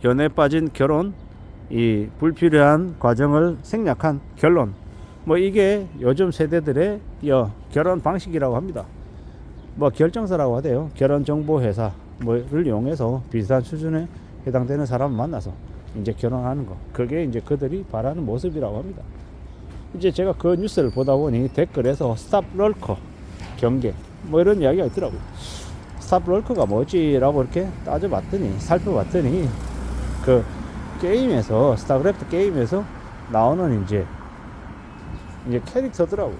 연애에 빠진 결혼, 이 불필요한 과정을 생략한 결론, 뭐 이게 요즘 세대들의 결혼 방식이라고 합니다. 뭐 결정사라고 하대요. 결혼정보회사 뭐를 이용해서 비슷한 수준에 해당되는 사람을 만나서 이제 결혼하는 거, 그게 이제 그들이 바라는 모습이라고 합니다. 이제 제가 그 뉴스를 보다 보니 댓글에서 스탑 럴커 경계 뭐 이런 이야기가 있더라고요. 스탑 럴커가 뭐지? 라고 이렇게 따져봤더니, 살펴봤더니 그 게임에서, 스타크래프트 게임에서 나오는 이제 캐릭터더라고요.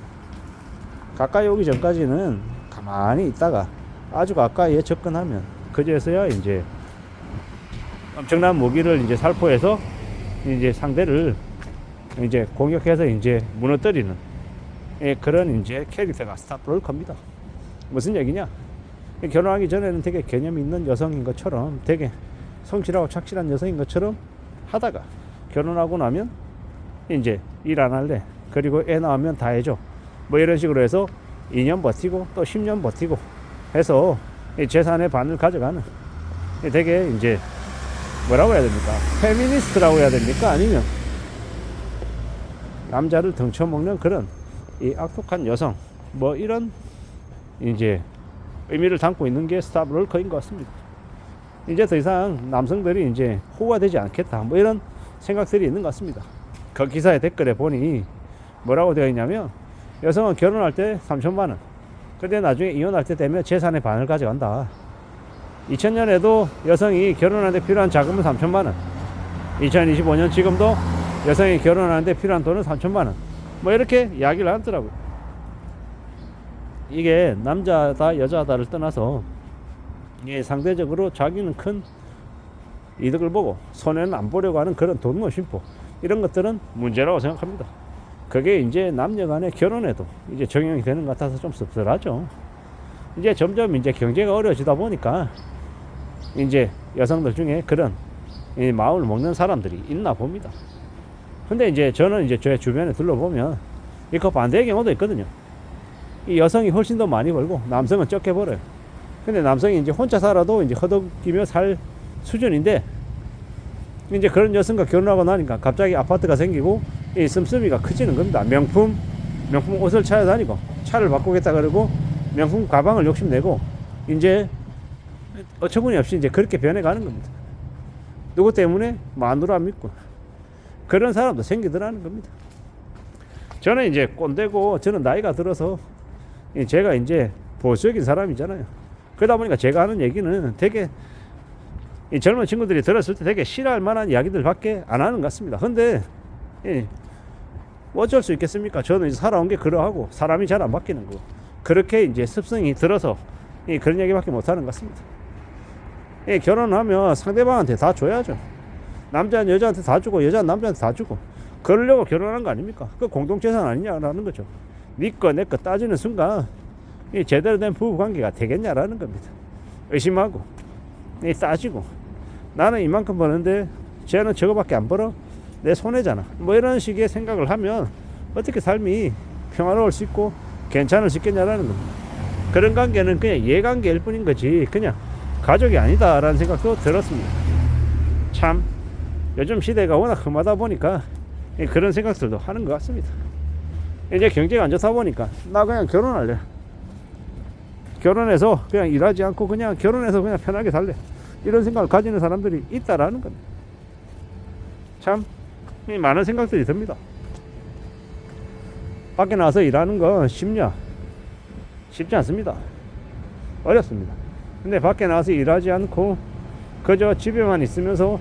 가까이 오기 전까지는 가만히 있다가 아주 가까이에 접근하면 그제서야 이제 엄청난 무기를 이제 살포해서 이제 상대를 이제 공격해서 이제 무너뜨리는, 그런 이제 캐릭터가 스탑롤커입니다. 무슨 얘기냐? 결혼하기 전에는 되게 개념 있는 여성인 것처럼, 되게 성실하고 착실한 여성인 것처럼 하다가 결혼하고 나면 이제 일 안 할래, 그리고 애 낳으면 다 해줘, 뭐 이런 식으로 해서 2년 버티고 또 10년 버티고 해서 재산의 반을 가져가는, 되게 이제 뭐라고 해야 됩니까? 페미니스트라고 해야 됩니까? 아니면 남자를 등쳐먹는 그런 이 악독한 여성, 뭐 이런 이제 의미를 담고 있는 게 스탑 롤커인 것 같습니다. 이제 더 이상 남성들이 이제 호구가 되지 않겠다, 뭐 이런 생각들이 있는 것 같습니다. 그 기사의 댓글에 보니 뭐라고 되어 있냐면, 여성은 결혼할 때 3천만 원, 근데 나중에 이혼할 때 되면 재산의 반을 가져간다. 2000년에도 여성이 결혼하는데 필요한 자금은 3천만 원, 2025년 지금도 여성이 결혼하는데 필요한 돈은 3천만 원, 뭐 이렇게 이야기를 하더라고요. 이게 남자다 여자다를 떠나서 상대적으로 자기는 큰 이득을 보고 손해는 안 보려고 하는 그런 돈모 심보, 이런 것들은 문제라고 생각합니다. 그게 이제 남녀 간의 결혼에도 이제 적용이 되는 것 같아서 좀 씁쓸하죠. 이제 점점 이제 경제가 어려워지다 보니까 이제 여성들 중에 그런 마음을 먹는 사람들이 있나 봅니다. 근데 이제 저는 이제 제 주변에 둘러보면 그 반대의 경우도 있거든요. 이 여성이 훨씬 더 많이 벌고 남성은 적게 벌어요. 근데 남성이 이제 혼자 살아도 이제 허덕이며 살 수준인데, 이제 그런 여성과 결혼하고 나니까 갑자기 아파트가 생기고 이 씀씀이가 커지는 겁니다. 명품 옷을 찾아다니고 차를 바꾸겠다 그러고 명품 가방을 욕심내고 이제 어처구니 없이 이제 그렇게 변해가는 겁니다. 누구 때문에? 마누라 믿고. 그런 사람도 생기더라는 겁니다. 저는 이제 꼰대고, 저는 나이가 들어서 제가 이제 보수적인 사람이잖아요. 그러다 보니까 제가 하는 얘기는 되게 이 젊은 친구들이 들었을 때 되게 싫어할 만한 이야기들 밖에 안 하는 것 같습니다. 근데 어쩔 수 있겠습니까? 저는 이제 살아온 게 그러하고 사람이 잘 안 바뀌는 거, 그렇게 이제 습성이 들어서 그런 얘기밖에 못 하는 것 같습니다. 결혼하면 상대방한테 다 줘야죠. 남자는 여자한테 다 주고 여자는 남자한테 다 주고, 그러려고 결혼한 거 아닙니까? 그 공동재산 아니냐라는 거죠. 네 거 내 거 따지는 순간 제대로 된 부부관계가 되겠냐라는 겁니다. 의심하고 따지고, 나는 이만큼 버는데 쟤는 저거밖에 안 벌어, 내 손해잖아, 뭐 이런 식의 생각을 하면 어떻게 삶이 평화로울 수 있고 괜찮을 수 있겠냐라는 겁니다. 그런 관계는 그냥 이해관계일 뿐인 거지 그냥 가족이 아니다라는 생각도 들었습니다. 참 요즘 시대가 워낙 험하다 보니까 그런 생각들도 하는 것 같습니다. 이제 경제가 안 좋다 보니까 나 그냥 결혼할래, 결혼해서 그냥 일하지 않고 그냥 결혼해서 그냥 편하게 살래, 이런 생각을 가지는 사람들이 있다라는 겁니다. 참 많은 생각들이 듭니다. 밖에 나와서 일하는 건 쉽냐? 쉽지 않습니다. 어렵습니다. 근데 밖에 나와서 일하지 않고 그저 집에만 있으면서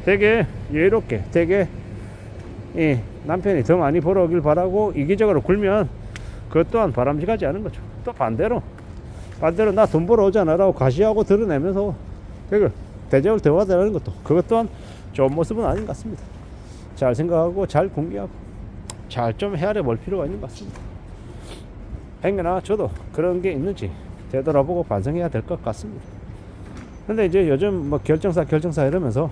되게 여유롭게, 되게 남편이 더 많이 벌어오길 바라고 이기적으로 굴면 그것 또한 바람직하지 않은 거죠. 또 반대로 나 돈 벌어오잖아 라고 과시하고 드러내면서 되게 대접을 대화하는 것도, 그것 또한 좋은 모습은 아닌 것 같습니다. 잘 생각하고 잘 공개하고 잘 좀 헤아려 볼 필요가 있는 것 같습니다. 행여나 저도 그런 게 있는지 되돌아보고 반성해야 될 것 같습니다. 근데 이제 요즘 뭐 결정사 이러면서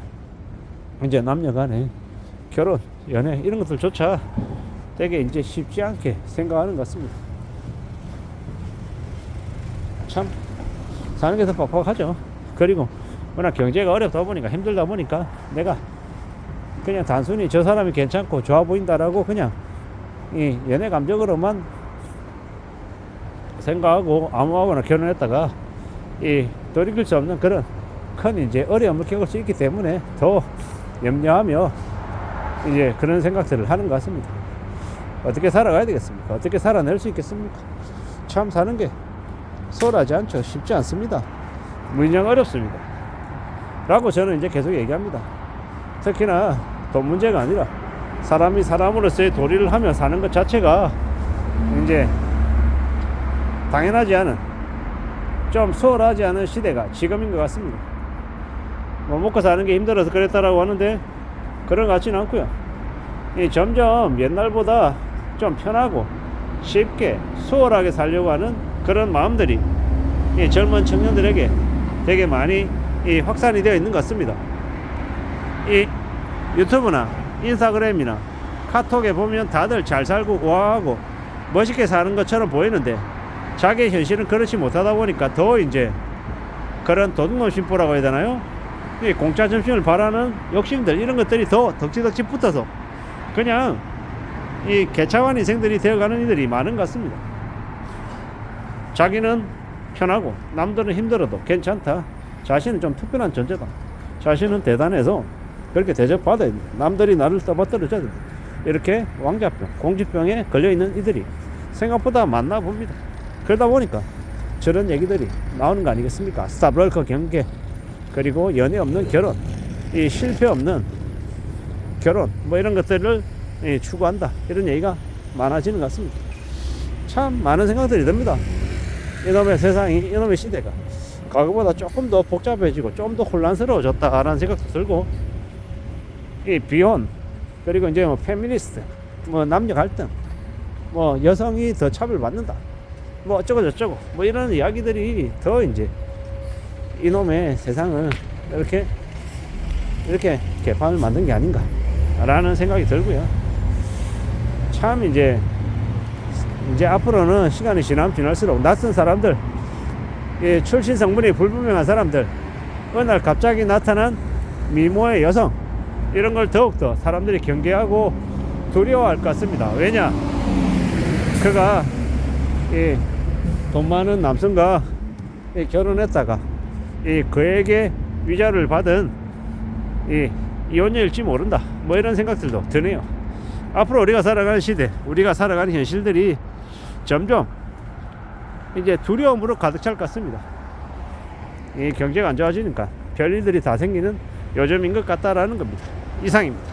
이제 남녀 간에 결혼, 연애 이런 것들조차 되게 이제 쉽지 않게 생각하는 것 같습니다. 참 사는 게 더 빡빡하죠. 그리고 워낙 경제가 어렵다 보니까 힘들다 보니까 내가 그냥 단순히 저 사람이 괜찮고 좋아 보인다라고 그냥 이 연애 감정으로만 생각하고 아무하거나 결혼했다가 이 돌이킬 수 없는 그런 큰 이제 어려움을 겪을 수 있기 때문에 더 염려하며 이제 그런 생각들을 하는 것 같습니다. 어떻게 살아가야 되겠습니까? 어떻게 살아낼 수 있겠습니까? 참 사는 게 수월하지 않죠. 쉽지 않습니다. 무진장 어렵습니다. 라고 저는 이제 계속 얘기합니다. 특히나 돈 문제가 아니라 사람이 사람으로서의 도리를 하며 사는 것 자체가 이제 당연하지 않은, 좀 수월하지 않은 시대가 지금인 것 같습니다. 뭐 먹고 사는 게 힘들어서 그랬다라고 하는데 그런 것 같지는 않고요. 점점 옛날보다 좀 편하고 쉽게 수월하게 살려고 하는 그런 마음들이 젊은 청년들에게 되게 많이 확산이 되어 있는 것 같습니다. 이 유튜브나 인스타그램이나 카톡에 보면 다들 잘 살고 우아하고 멋있게 사는 것처럼 보이는데 자기의 현실은 그렇지 못하다 보니까 더 이제 그런 도둑놈 심보라고 해야 되나요? 이 공짜 점심을 바라는 욕심들, 이런 것들이 더 덕지덕지 붙어서 그냥 이 개차반 인생들이 되어가는 이들이 많은 것 같습니다. 자기는 편하고 남들은 힘들어도 괜찮다, 자신은 좀 특별한 존재다, 자신은 대단해서 그렇게 대접받아야 된다, 남들이 나를 떠받들어줘야 된다, 이렇게 왕자병, 공주병에 걸려있는 이들이 생각보다 많나 봅니다. 그러다 보니까 저런 얘기들이 나오는 거 아니겠습니까? 스탑럴커 경계, 그리고 연애 없는 결혼, 이 실패 없는 결혼, 뭐 이런 것들을 추구한다, 이런 얘기가 많아지는 것 같습니다. 참 많은 생각들이 듭니다. 이놈의 세상이, 이놈의 시대가 과거보다 조금 더 복잡해지고 좀 더 혼란스러워졌다라는 생각도 들고, 이 비혼, 그리고 이제 뭐 페미니스트, 뭐 남녀 갈등, 뭐 여성이 더 차별받는다, 뭐 어쩌고 저쩌고, 뭐 이런 이야기들이 더 이제 이놈의 세상을 이렇게 개판을 만든 게 아닌가 라는 생각이 들고요. 참 이제 앞으로는 시간이 지나면 지날수록 낯선 사람들, 출신 성분이 불분명한 사람들, 어느 날 갑자기 나타난 미모의 여성, 이런 걸 더욱더 사람들이 경계하고 두려워할 것 같습니다. 왜냐, 그가 돈 많은 남성과 결혼했다가 그에게 위자료를 받은 이혼녀일지 모른다, 뭐 이런 생각들도 드네요. 앞으로 우리가 살아가는 시대, 우리가 살아가는 현실들이 점점 이제 두려움으로 가득 찰 것 같습니다. 이 경제가 안 좋아지니까 별일들이 다 생기는 요즘인 것 같다라는 겁니다. 이상입니다.